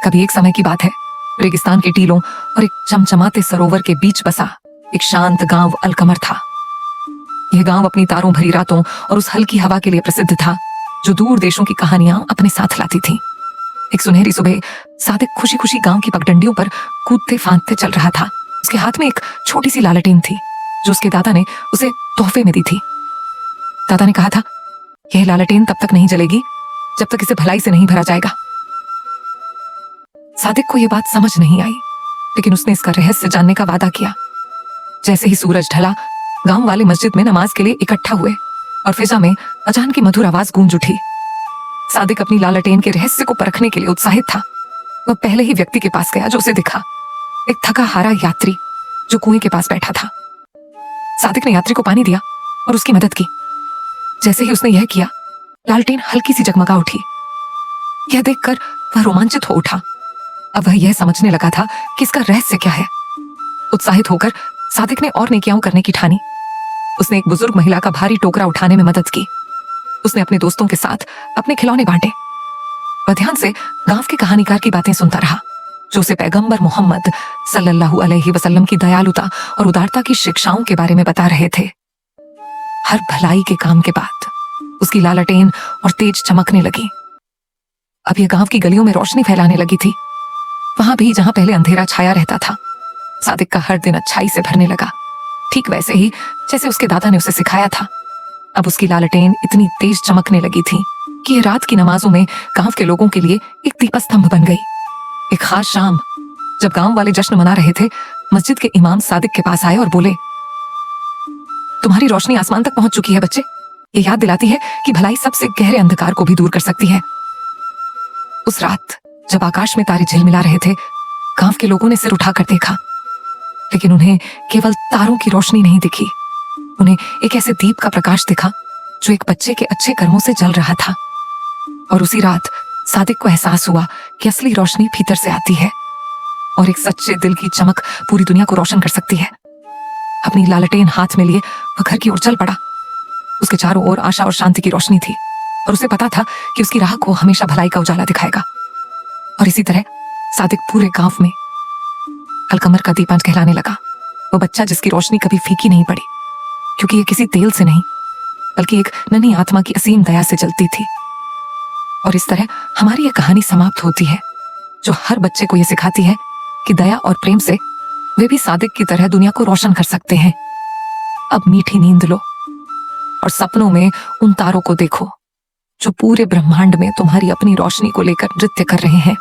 कभी एक समय की बात है, रेगिस्तान के टीलों और एक चमचमाते सरोवर के बीच बसा एक शांत गांव अलकमर था। यह गांव अपनी तारों भरी रातों और उस हल्की हवा के लिए प्रसिद्ध था जो दूर देशों की कहानियां अपने साथ लाती थी। एक सुनहरी सुबह सादिक खुशी खुशी गांव की पगडंडियों पर कूदते फांदते चल रहा था। उसके हाथ में एक छोटी सी लालटेन थी जो उसके दादा ने उसे तोहफे में दी थी। दादा ने कहा था, यह लालटेन तब तक नहीं जलेगी जब तक इसे भलाई से नहीं भरा जाएगा। सादिक को यह बात समझ नहीं आई, लेकिन उसने इसका रहस्य जानने का वादा किया। जैसे ही सूरज ढला, गांव वाले मस्जिद में नमाज के लिए इकट्ठा हुए और फिजा में अजान की मधुर आवाज गूंज उठी। सादिक अपनी लालटेन के रहस्य को परखने के लिए उत्साहित था। वह पहले ही व्यक्ति के पास गया जो उसे दिखा, एक थका हारा यात्री जो कुएं के पास बैठा था। सादिक ने यात्री को पानी दिया और उसकी मदद की। जैसे ही उसने यह किया, लालटेन हल्की सी जगमगा उठी। यह देखकर वह रोमांचित हो उठा। अब वह यह समझने लगा था कि इसका रहस्य क्या है। उत्साहित होकर सादिक ने और नेकियां करने की ठानी। उसने एक बुजुर्ग महिला का भारी टोकरा उठाने में मदद की। उसने अपने दोस्तों के साथ अपने खिलौने बांटे। वह ध्यान से गांव के कहानीकार की बातें सुनता रहा जो उसे पैगंबर मोहम्मद सल्लल्लाहु अलैहि वसल्लम की दयालुता और उदारता की शिक्षाओं के बारे में बता रहे थे। हर भलाई के काम के बाद उसकी लालटेन और तेज चमकने लगी। अब यह गांव की गलियों में रोशनी फैलाने लगी थी। वहां भी जहां पहले अंधेरा छाया रहता था, सादिक का हर दिन अच्छाई से भरने लगा, ठीक वैसे ही जैसे उसके दादा ने उसे सिखाया था। अब उसकी लालटेन इतनी तेज चमकने लगी थी कि ये रात की नमाजों में गांव के लोगों के लिए एक दीपस्तंभ बन गई। एक खास शाम जब गांव वाले जश्न मना रहे थे, मस्जिद के इमाम सादिक के पास आए और बोले, तुम्हारी रोशनी आसमान तक पहुंच चुकी है बच्चे। ये याद दिलाती है कि भलाई सबसे गहरे अंधकार को भी दूर कर सकती है। उस रात जब आकाश में तारे झिलमिला रहे थे, गांव के लोगों ने सिर उठाकर देखा, लेकिन उन्हें केवल तारों की रोशनी नहीं दिखी। उन्हें एक ऐसे दीप का प्रकाश दिखा जो एक बच्चे के अच्छे कर्मों से जल रहा था। और उसी रात सादिक को एहसास हुआ कि असली रोशनी भीतर से आती है और एक सच्चे दिल की चमक पूरी दुनिया को रोशन कर सकती है। अपनी लालटेन हाथ में लिए वह घर की ओर चल पड़ा। उसके चारों ओर आशा और शांति की रोशनी थी और उसे पता था कि उसकी राह को हमेशा भलाई का उजाला दिखाएगा। और इसी तरह सादिक पूरे गांव में अलकमर का दीपांश कहलाने लगा। वो बच्चा जिसकी रोशनी कभी फीकी नहीं पड़ी, क्योंकि ये किसी तेल से नहीं बल्कि एक नन्ही आत्मा की असीम दया से जलती थी। और इस तरह हमारी यह कहानी समाप्त होती है, जो हर बच्चे को यह सिखाती है कि दया और प्रेम से वे भी सादिक की तरह दुनिया को रोशन कर सकते हैं। अब मीठी नींद लो और सपनों में उन तारों को देखो जो पूरे ब्रह्मांड में तुम्हारी अपनी रोशनी को लेकर नृत्य कर रहे हैं।